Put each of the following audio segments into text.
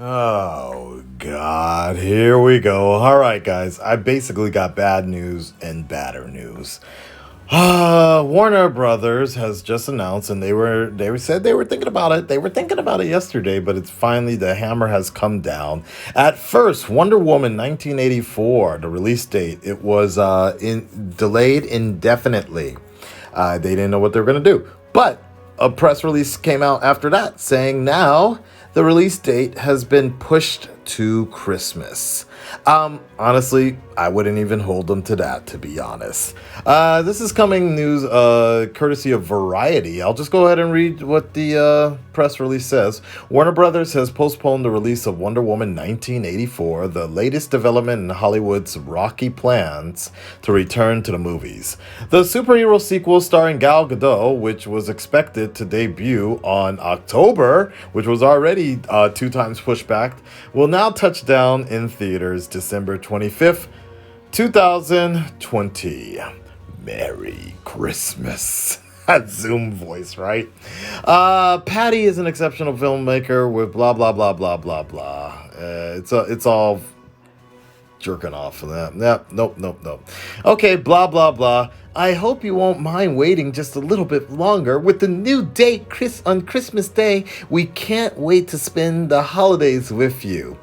Oh, God, here we go. All right, guys, I basically got bad news and badder news. Warner Brothers has just announced, and they said they were thinking about it. They were thinking about it yesterday, but it's finally the hammer has come down. At first, Wonder Woman 1984, the release date, it was delayed indefinitely. They didn't know what they were going to do, but a press release came out after that saying now the release date has been pushed to Christmas. Honestly, I wouldn't even hold them to that, to be honest. This is coming news courtesy of Variety. I'll just go ahead and read what the press release says. Warner Brothers has postponed the release of Wonder Woman 1984, the latest development in Hollywood's rocky plans to return to the movies. The superhero sequel starring Gal Gadot, which was expected to debut on October, which was already 2 times pushed back, will now touch down in theaters December 25th, 2020. Merry Christmas. That Zoom voice, right? Patty is an exceptional filmmaker with blah, blah, blah, blah, blah, blah. It's all jerking off for that. Nope. Okay, blah, blah, blah. I hope you won't mind waiting just a little bit longer. With the new date on Christmas Day, we can't wait to spend the holidays with you.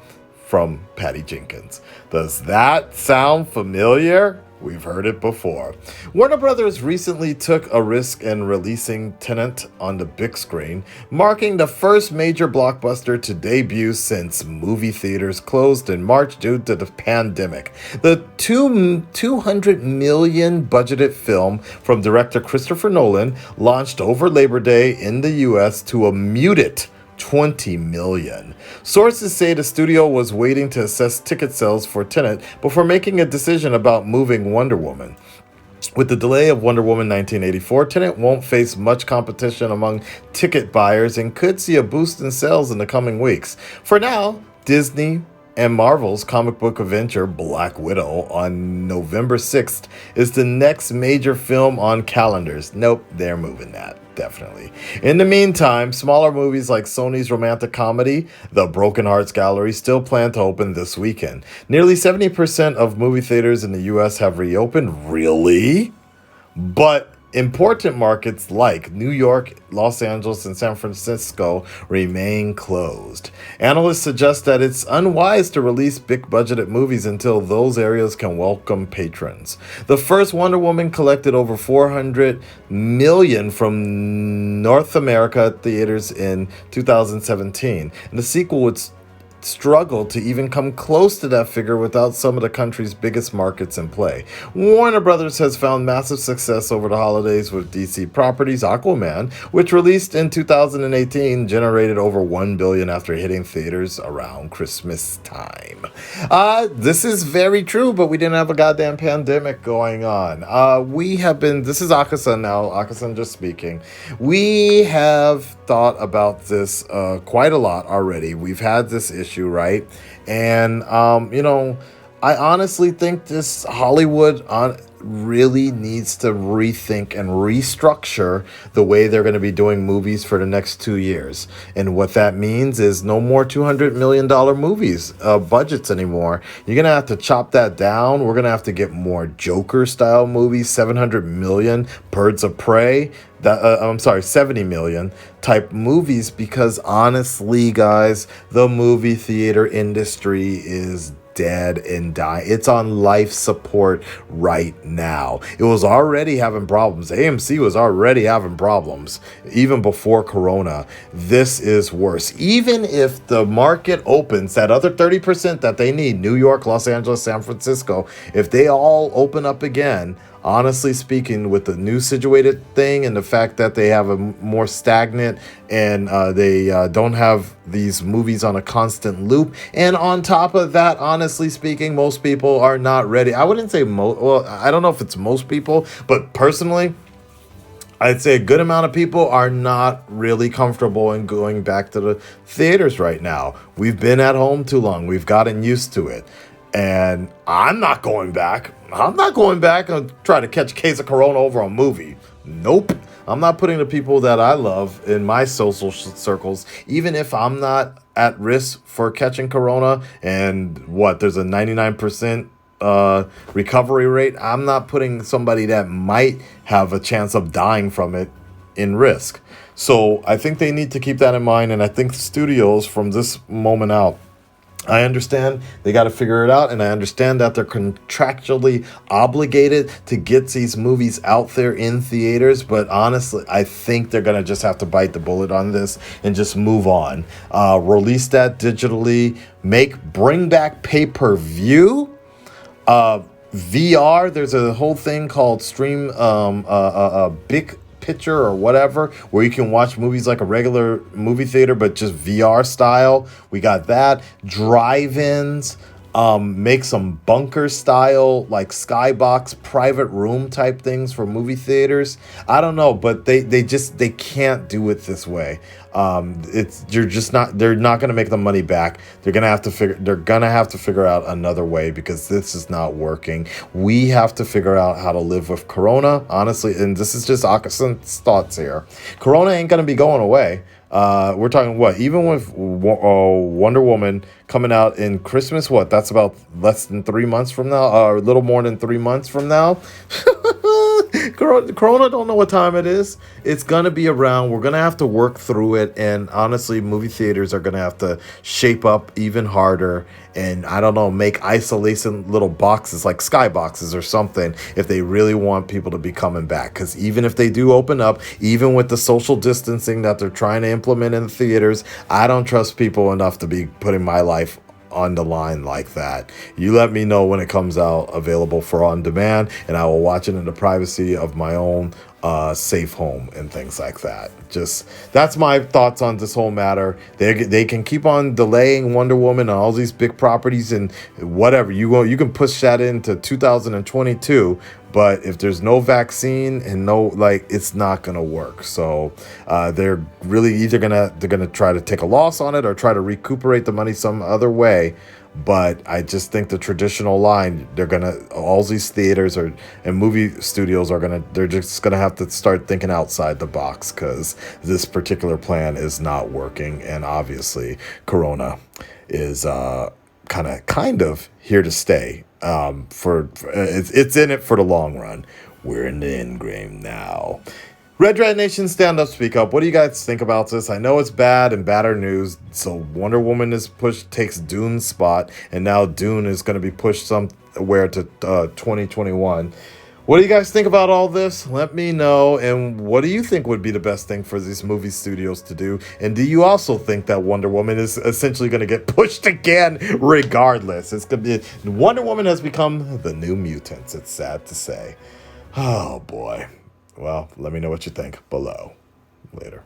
From Patty Jenkins. Does that sound familiar? We've heard it before. Warner Brothers recently took a risk in releasing Tenet on the big screen, marking the first major blockbuster to debut since movie theaters closed in March due to the pandemic. The $200 million budgeted film from director Christopher Nolan launched over Labor Day in the U.S. to a muted 20 million. Sources say the studio was waiting to assess ticket sales for Tenet before making a decision about moving Wonder Woman. With the delay of Wonder Woman 1984, Tenet won't face much competition among ticket buyers and could see a boost in sales in the coming weeks. For now, Disney and Marvel's comic book adventure Black Widow on November 6th is the next major film on calendars. Nope, they're moving that. Definitely. In the meantime, smaller movies like Sony's romantic comedy, The Broken Hearts Gallery, still plan to open this weekend. Nearly 70% of movie theaters in the U.S. have reopened. Really? But important markets like New York, Los Angeles, and San Francisco remain closed. Analysts suggest that it's unwise to release big-budgeted movies until those areas can welcome patrons. The first Wonder Woman collected over $400 million from North America theaters in 2017, and the sequel would struggle to even come close to that figure without some of the country's biggest markets in play. Warner Brothers has found massive success over the holidays with DC properties. Aquaman, which released in 2018, generated over $1 billion after hitting theaters around Christmas time. This is very true, but we didn't have a goddamn pandemic going on. This is Akasan now, Akasan just speaking. We have thought about this quite a lot already. We've had this issue, right? And I honestly think this Hollywood really needs to rethink and restructure the way they're going to be doing movies for the next 2 years. And what that means is no more $200 million movies, budgets anymore. You're going to have to chop that down. We're going to have to get more Joker-style movies, 700 million, Birds of Prey, 70 million type movies, because honestly, guys, the movie theater industry is dead and dying. It's on life support right now. It was already having problems. AMC was already having problems even before Corona. This is worse. Even if the market opens, that other 30% that they need, New York, Los Angeles, San Francisco, if they all open up again, honestly speaking, with the new situated thing and the fact that they have a more stagnant and they don't have these movies on a constant loop. And on top of that, honestly speaking, most people are not ready. I wouldn't say I don't know if it's most people, but personally, I'd say a good amount of people are not really comfortable in going back to the theaters right now. We've been at home too long. We've gotten used to it. And I'm not going back. I'm not going back and try to catch a case of Corona over a movie. Nope. I'm not putting the people that I love in my social circles, even if I'm not at risk for catching corona, and what, there's a 99% recovery rate. I'm not putting somebody that might have a chance of dying from it in risk. So I think they need to keep that in mind, and I think studios from this moment out, I understand they got to figure it out, and I understand that they're contractually obligated to get these movies out there in theaters. But honestly, I think they're gonna just have to bite the bullet on this and just move on. Release that digitally. Bring back pay-per-view. VR. There's a whole thing called stream. Big picture or whatever, where you can watch movies like a regular movie theater but just VR style. We got that. Drive-ins. Make some bunker style, like skybox private room type things for movie theaters. I don't know, but they can't do it this way. They're not going to make the money back. They're going to have to figure out another way, because this is not working. We have to figure out how to live with corona, honestly, and this is just Akasan's thoughts here. Corona ain't going to be going away. We're talking, what, even with Wonder Woman coming out in Christmas, what, that's about less than 3 months from now, or a little more than 3 months from now. Corona don't know what time it is. It's gonna be around. We're gonna have to work through it, and honestly, movie theaters are gonna have to shape up even harder, and I don't know, make isolation little boxes like skyboxes or something if they really want people to be coming back. Because even if they do open up, even with the social distancing that they're trying to implement in the theaters, I don't trust people enough to be putting my life on the line like that. You let me know when it comes out available for on demand, and I will watch it in the privacy of my own safe home and things like that. Just, that's my thoughts on this whole matter. They can keep on delaying Wonder Woman and all these big properties and whatever. You can push that into 2022, but if there's no vaccine and no, like, it's not gonna work. So they're really either they're gonna try to take a loss on it or try to recuperate the money some other way. But I just think the traditional line, all these theaters and movie studios they're just gonna have to start thinking outside the box, because this particular plan is not working, and obviously Corona is kind of here to stay. It's in it for the long run. We're in the end game now. Red Nation, stand up, speak up. What do you guys think about this? I know it's bad and badder news. So Wonder Woman takes Dune's spot, and now Dune is going to be pushed somewhere to 2021. What do you guys think about all this? Let me know. And what do you think would be the best thing for these movie studios to do? And do you also think that Wonder Woman is essentially going to get pushed again regardless? It's going to be, Wonder Woman has become the New Mutants. It's sad to say. Oh boy. Well, let me know what you think below. Later.